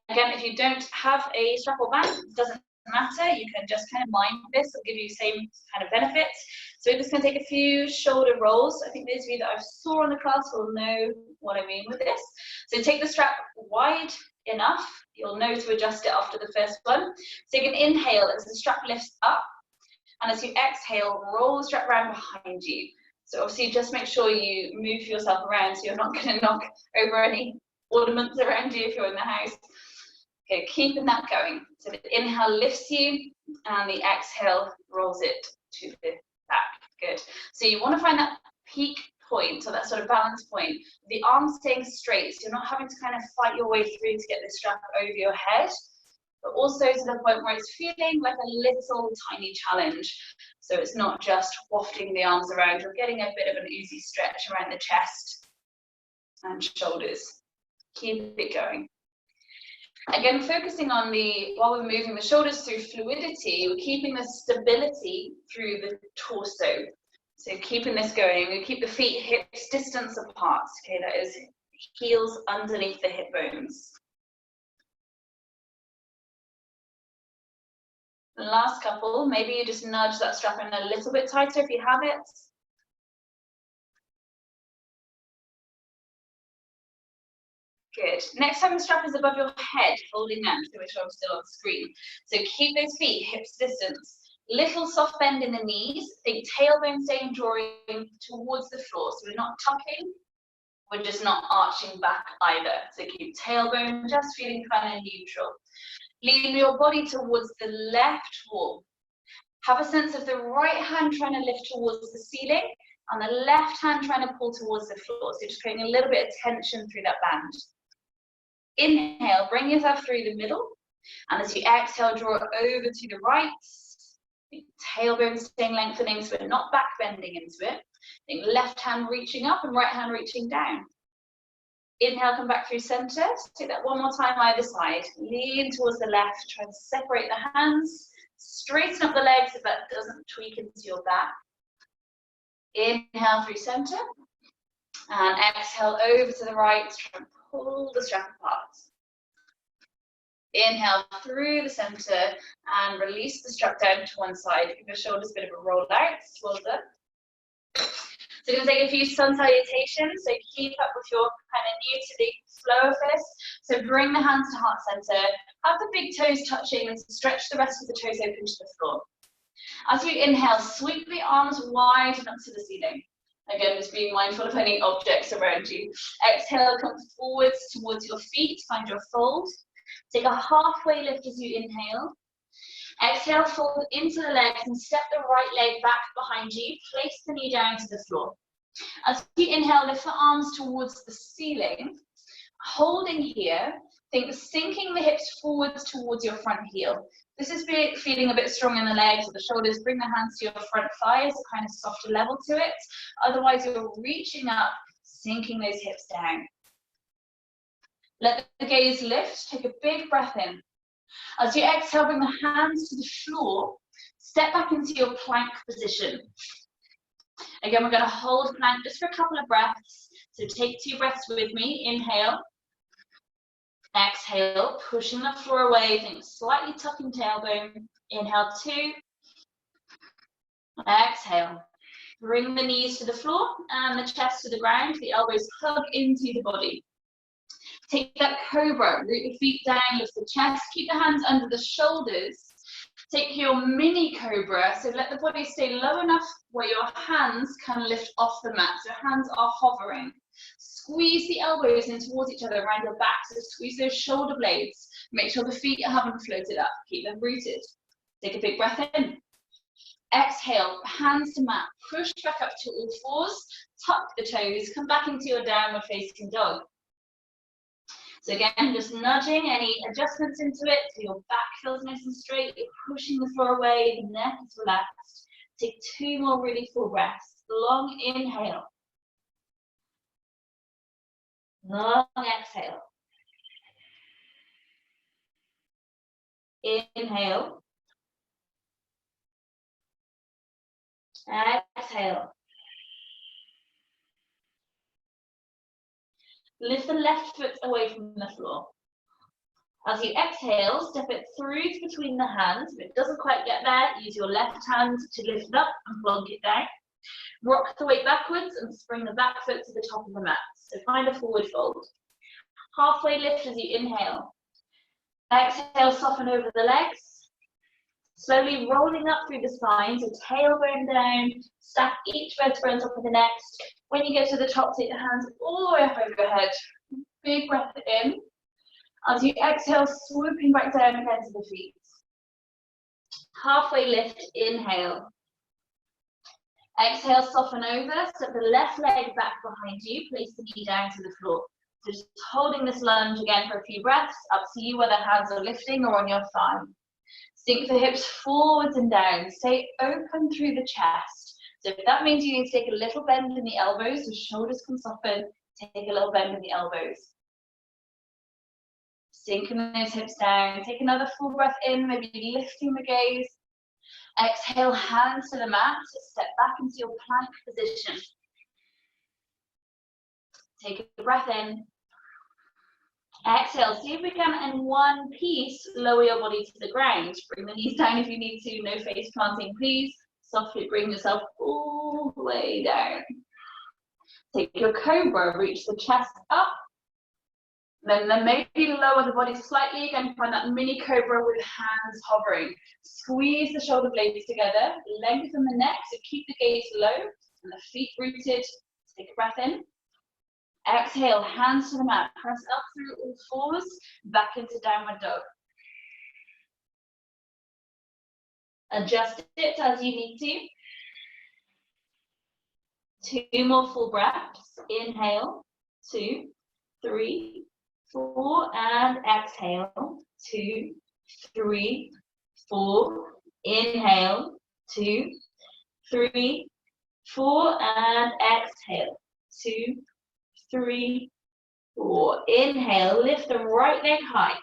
Again, if you don't have a strap or band, it doesn't matter. You can just kind of mind this. It'll give you the same kind of benefits. So we're just going to take a few shoulder rolls. I think those of you that I've saw in the class will know what I mean with this. So take the strap wide enough. You'll know to adjust it after the first one. So you can inhale as the strap lifts up. And as you exhale, roll the strap around behind you. So obviously just make sure you move yourself around so you're not going to knock over any ornaments around you if you're in the house. Okay, keeping that going. So the inhale lifts you and the exhale rolls it to the back. Good. So you want to find that peak point, so that sort of balance point. The arms staying straight, so you're not having to kind of fight your way through to get the strap over your head, but also to the point where it's feeling like a little tiny challenge. So it's not just wafting the arms around, you're getting a bit of an easy stretch around the chest and shoulders. Keep it going. Again, focusing on while we're moving the shoulders through fluidity, we're keeping the stability through the torso. So keeping this going, we keep the feet hips distance apart. Okay, that is heels underneath the hip bones. The last couple, maybe you just nudge that strap in a little bit tighter if you have it. Good. Next time the strap is above your head, holding down, so make sure I'm still on the screen. So keep those feet hips distance. Little soft bend in the knees. Think tailbone staying drawing towards the floor. So we're not tucking, we're just not arching back either. So keep tailbone just feeling kind of neutral. Lean your body towards the left wall. Have a sense of the right hand trying to lift towards the ceiling and the left hand trying to pull towards the floor. So just creating a little bit of tension through that band. Inhale, bring yourself through the middle. And as you exhale, draw it over to the right. Tailbone staying lengthening so we're not back bending into it. Think left hand reaching up and right hand reaching down. Inhale, come back through center. Take that one more time either side. Lean towards the left, try and separate the hands. Straighten up the legs if that doesn't tweak into your back. Inhale through center. And exhale over to the right, try and pull the strap apart. Inhale through the center and release the strap down to one side. Give your shoulders a bit of a roll out. Well done. So you're going to take a few sun salutations, so keep up with your kind of new to the flow of this. So bring the hands to heart center, have the big toes touching and stretch the rest of the toes open to the floor. As you inhale, sweep the arms wide and up to the ceiling. Again, just being mindful of any objects around you. Exhale, come forwards towards your feet, find your fold. Take a halfway lift as you inhale. Exhale, fold into the legs and step the right leg back behind you. Place the knee down to the floor. As you inhale, lift the arms towards the ceiling. Holding here, think sinking the hips forwards towards your front heel. This is feeling a bit strong in the legs or the shoulders. Bring the hands to your front thighs, a kind of softer level to it. Otherwise, you're reaching up, sinking those hips down. Let the gaze lift. Take a big breath in. As you exhale, bring the hands to the floor. Step back into your plank position. Again, we're going to hold plank just for a couple of breaths. So take 2 breaths with me. Inhale. Exhale, pushing the floor away. Think slightly tucking tailbone. Inhale, 2. Exhale. Bring the knees to the floor and the chest to the ground. The elbows hug into the body. Take that cobra, root the feet down, lift the chest, keep the hands under the shoulders. Take your mini cobra, so let the body stay low enough where your hands can lift off the mat, so hands are hovering. Squeeze the elbows in towards each other around your back, so squeeze those shoulder blades. Make sure the feet haven't floated up, keep them rooted. Take a big breath in. Exhale, hands to mat, push back up to all fours, tuck the toes, come back into your downward facing dog. So again, just nudging any adjustments into it so your back feels nice and straight, you're pushing the floor away, the neck is relaxed. Take 2 more really full breaths. Long inhale. Long exhale. Inhale. Exhale. Lift the left foot away from the floor. As you exhale, step it through between the hands. If it doesn't quite get there, use your left hand to lift it up and plonk it down. Rock the weight backwards and spring the back foot to the top of the mat. So find a forward fold. Halfway lift as you inhale. Exhale, soften over the legs. Slowly rolling up through the spine, so tailbone down, stack each vertebra on top of the next. When you get to the top, take the hands all the way up over your head. Big breath in. As you exhale, swooping back down again to the feet. Halfway lift, inhale. Exhale, soften over, step the left leg back behind you, place the knee down to the floor. So just holding this lunge again for a few breaths, up to you whether hands are lifting or on your thigh. Sink the hips forwards and down, stay open through the chest. So if that means you need to take a little bend in the elbows, the shoulders can soften, take a little bend in the elbows. Sinking those hips down, take another full breath in, maybe lifting the gaze. Exhale, hands to the mat, step back into your plank position. Take a breath in. Exhale, see if we can in one piece lower your body to the ground. Bring the knees down if you need to, no face planting please. Softly bring yourself all the way down. Take your cobra, reach the chest up. Then maybe lower the body slightly, again find that mini cobra with hands hovering. Squeeze the shoulder blades together, lengthen the neck, so keep the gaze low and the feet rooted. Take a breath in. Exhale, hands to the mat, press up through all fours, back into downward dog. Adjust it as you need to. 2 more full breaths. Inhale, 2, 3, 4, and exhale. 2, 3, 4. Inhale, 2, 3, 4, and exhale. 2, 3, 4. Inhale, lift the right leg high.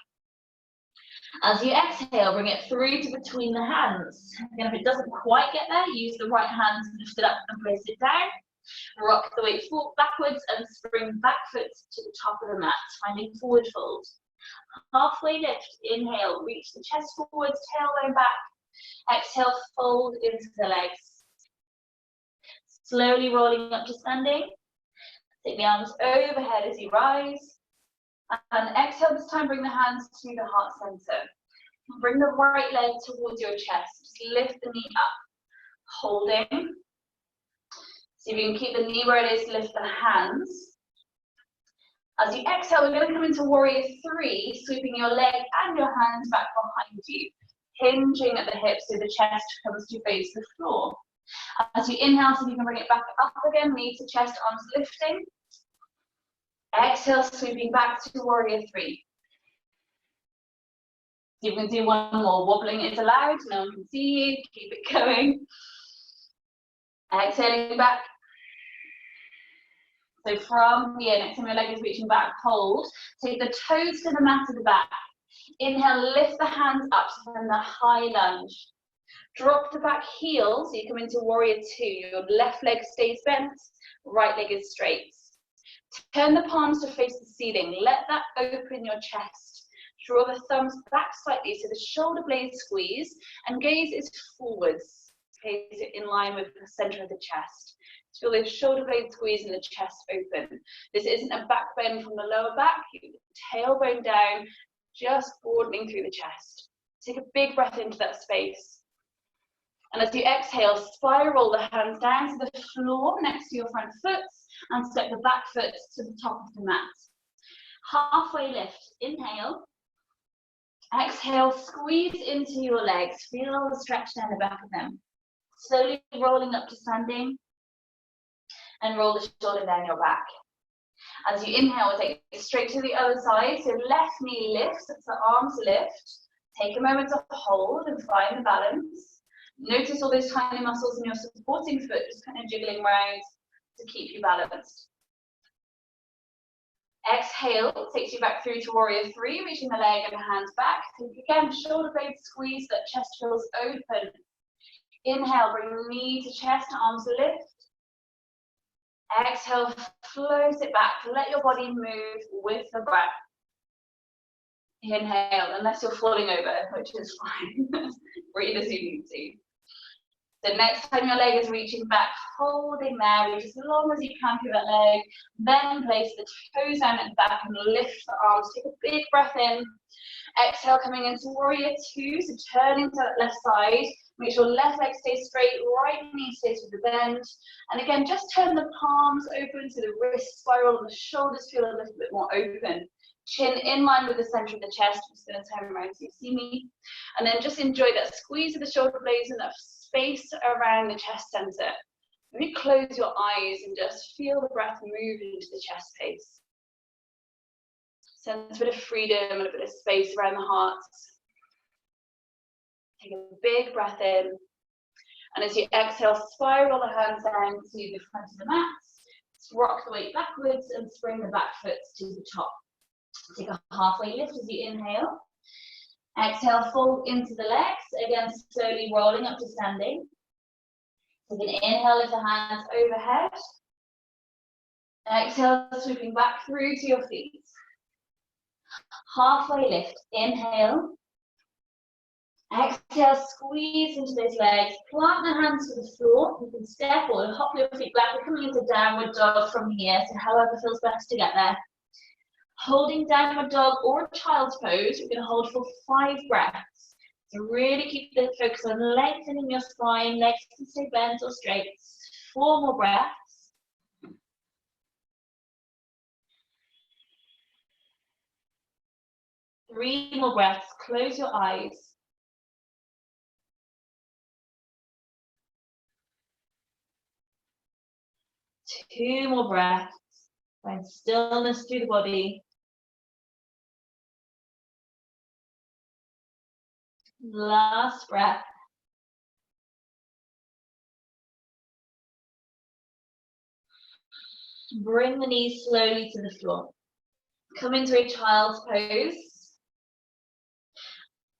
As you exhale, bring it through to between the hands. Again, if it doesn't quite get there, use the right hand to lift it up and place it down. Rock the weight forward, backwards and spring back foot to the top of the mat, finding forward fold. Halfway lift, inhale, reach the chest forwards, tailbone back. Exhale, fold into the legs. Slowly rolling up to standing. Take the arms overhead as you rise. And exhale this time, bring the hands to the heart center. Bring the right leg towards your chest. Just lift the knee up, holding. See if you can keep the knee where it is, lift the hands. As you exhale, we're going to come into warrior three, sweeping your leg and your hands back behind you, hinging at the hips so the chest comes to face the floor. As you inhale, so you can bring it back up again, knee to chest, arms lifting. Exhale, sweeping back to warrior three. You can do one more. Wobbling is allowed, no one can see you, keep it going. Exhaling back. So from here, next time your leg is reaching back, hold. Take the toes to the mat at the back. Inhale, lift the hands up from the high lunge. Drop the back heel, so you come into warrior two. Your left leg stays bent, right leg is straight. Turn the palms to face the ceiling. Let that open your chest. Draw the thumbs back slightly so the shoulder blades squeeze and gaze is forwards. Gaze it in line with the center of the chest. Feel the shoulder blades squeeze and the chest open. This isn't a back bend from the lower back. Tailbone down, just broadening through the chest. Take a big breath into that space. And as you exhale, spiral the hands down to the floor next to your front foot and step the back foot to the top of the mat. Halfway lift, inhale. Exhale, squeeze into your legs. Feel the stretch down the back of them. Slowly rolling up to standing and roll the shoulder down your back. As you inhale, take it straight to the other side. So left knee lifts, the arms lift. Take a moment to hold and find the balance. Notice all those tiny muscles in your supporting foot just kind of jiggling around to keep you balanced. Exhale takes you back through to warrior three, reaching the leg and the hands back. Think again, shoulder blades squeeze, that chest feels open. Inhale, bring the knee to chest, arms lift. Exhale, float it back. Let your body move with the breath. Inhale, unless you're falling over, which is fine. Breathe as you need to. So next time your leg is reaching back, holding there, reach as long as you can through that leg. Then place the toes down at the back and lift the arms. Take a big breath in. Exhale, coming into warrior two, so turning to that left side. Make sure left leg stays straight, right knee stays with the bend. And again, just turn the palms open so the wrists spiral and the shoulders feel a little bit more open. Chin in line with the center of the chest. I'm just going to turn around so you see me. And then just enjoy that squeeze of the shoulder blades and that space around the chest center. Maybe close your eyes and just feel the breath move into the chest space. Sense a bit of freedom and a bit of space around the heart. Take a big breath in. And as you exhale, spiral the hands down to the front of the mat. Rock the weight backwards and spring the back foot to the top. Take a halfway lift as you inhale. Exhale, fold into the legs. Again, slowly rolling up to standing. Take an inhale, lift the hands overhead. Exhale, sweeping back through to your feet. Halfway lift, inhale. Exhale, squeeze into those legs. Plant the hands to the floor. You can step or hop your feet back. We're coming into downward dog from here, so however feels best to get there. Holding downward dog or child's pose, we're going to hold for 5 breaths. So really keep the focus on lengthening your spine, legs can stay bent or straight. 4 more breaths. 3 more breaths, close your eyes. 2 more breaths, find stillness through the body. Last breath. Bring the knees slowly to the floor. Come into a child's pose.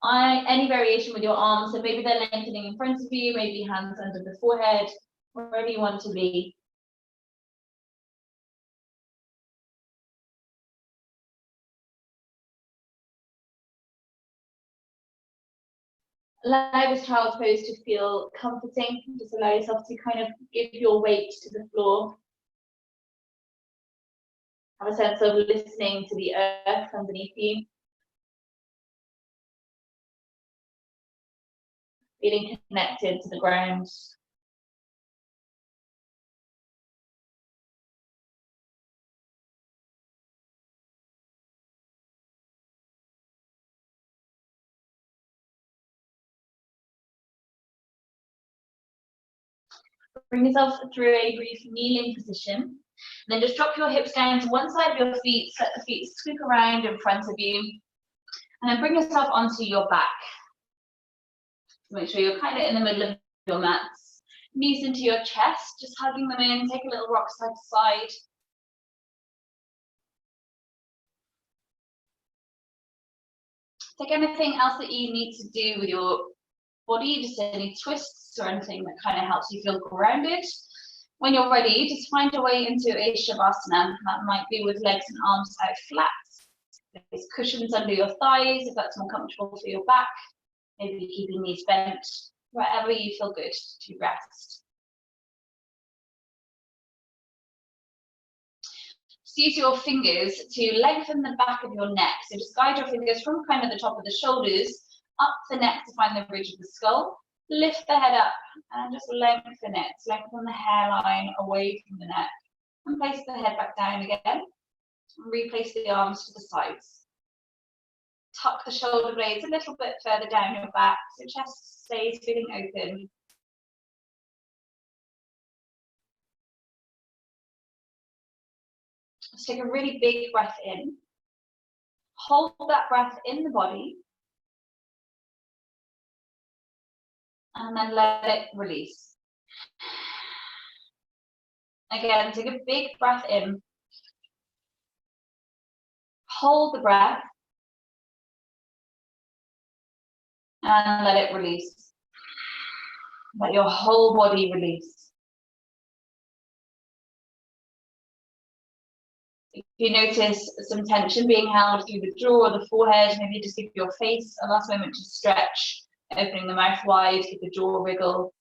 Any variation with your arms, so maybe they're lengthening in front of you, maybe hands under the forehead, wherever you want to be. Allow this child's pose to feel comforting. Just allow yourself to kind of give your weight to the floor. Have a sense of listening to the earth underneath you. Feeling connected to the ground. Bring yourself through a brief kneeling position. And then just drop your hips down to one side of your feet, let the feet scoop around in front of you. And then bring yourself onto your back. Make sure you're kind of in the middle of your mats. Knees into your chest, just hugging them in, take a little rock side to side. Take anything else that you need to do with your body, just any twists or anything that kind of helps you feel grounded. When you're ready, just find your way into a Shavasana. That might be with legs and arms out flat. There's cushions under your thighs if that's more comfortable for your back. Maybe keeping knees bent, wherever you feel good to rest. Just use your fingers to lengthen the back of your neck. So just guide your fingers from kind of the top of the shoulders up the neck to find the ridge of the skull. Lift the head up and just lengthen it. Lengthen the hairline away from the neck. And place the head back down again. And replace the arms to the sides. Tuck the shoulder blades a little bit further down your back so chest stays feeling open. Let's take a really big breath in. Hold that breath in the body. And then let it release. Again, take a big breath in. Hold the breath. And let it release. Let your whole body release. If you notice some tension being held through the jaw or the forehead, maybe just give your face a last moment to stretch, opening the mouth wide, give the jaw wriggle.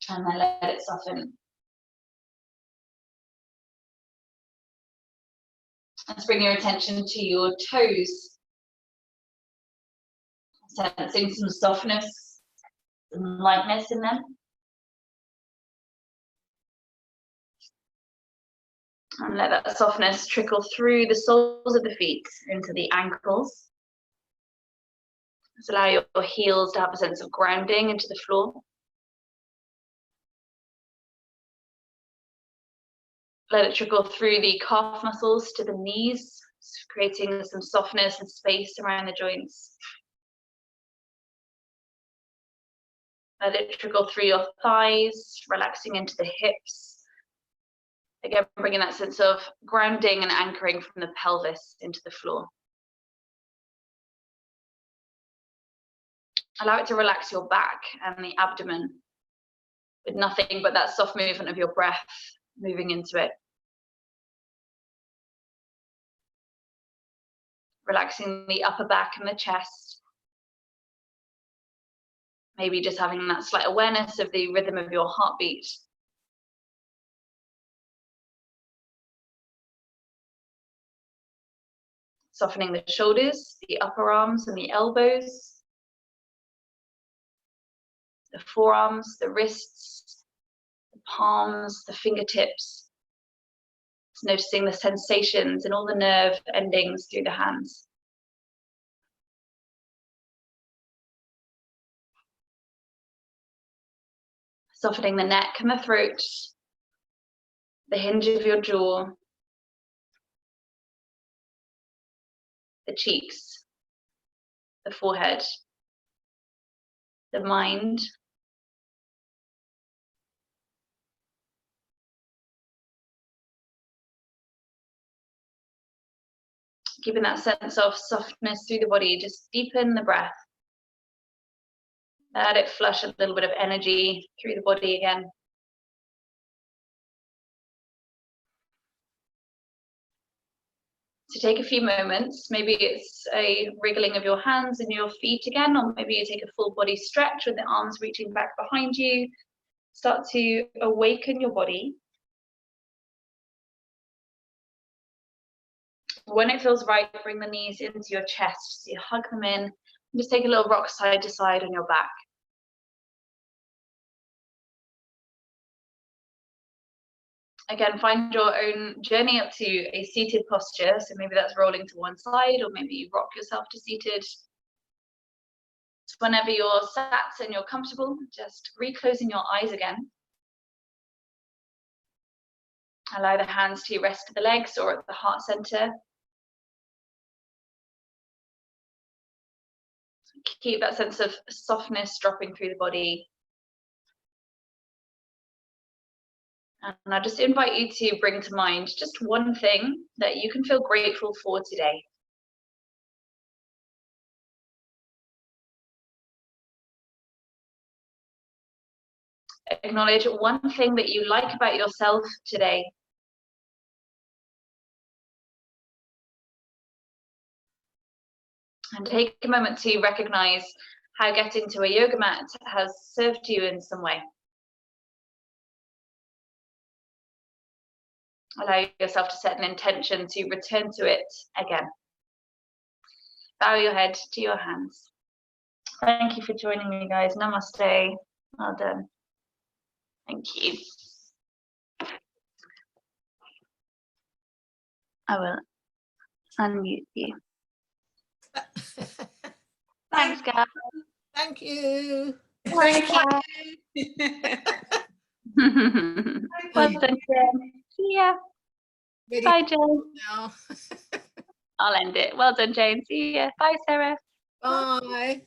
And then let it soften. Let's bring your attention to your toes. Sensing some softness, some lightness in them. And let that softness trickle through the soles of the feet into the ankles. Just allow your heels to have a sense of grounding into the floor. Let it trickle through the calf muscles to the knees, creating some softness and space around the joints. Let it trickle through your thighs, relaxing into the hips. Again, bringing that sense of grounding and anchoring from the pelvis into the floor. Allow it to relax your back and the abdomen with nothing but that soft movement of your breath moving into it. Relaxing the upper back and the chest. Maybe just having that slight awareness of the rhythm of your heartbeat. Softening the shoulders, the upper arms and the elbows. The forearms, the wrists, the palms, the fingertips. Just noticing the sensations and all the nerve endings through the hands. Softening the neck and the throat, the hinge of your jaw, the cheeks, the forehead, the mind, keeping that sense of softness through the body. Just deepen the breath. Let it flush a little bit of energy through the body again. So take a few moments, maybe it's a wriggling of your hands and your feet again, or maybe you take a full body stretch with the arms reaching back behind you. Start to awaken your body. When it feels right, bring the knees into your chest, so you hug them in, and just take a little rock side to side on your back. Again, find your own journey up to a seated posture. So maybe that's rolling to one side, or maybe you rock yourself to seated. So whenever you're sat and you're comfortable, just reclosing your eyes again. Allow the hands to rest at the legs or at the heart center. Keep that sense of softness dropping through the body. And I just invite you to bring to mind just one thing that you can feel grateful for today. Acknowledge one thing that you like about yourself today. And take a moment to recognize how getting to a yoga mat has served you in some way. Allow yourself to set an intention to return to it again. Bow your head to your hands. Thank you for joining me, guys. Namaste. Well done. Thank you. I will unmute you. Thanks, guys. Thank you. Thank you. Well done, Jen. See ya. Bye, Jane. No. I'll end it. Well done, Jane. See ya. Bye, Sarah. Bye.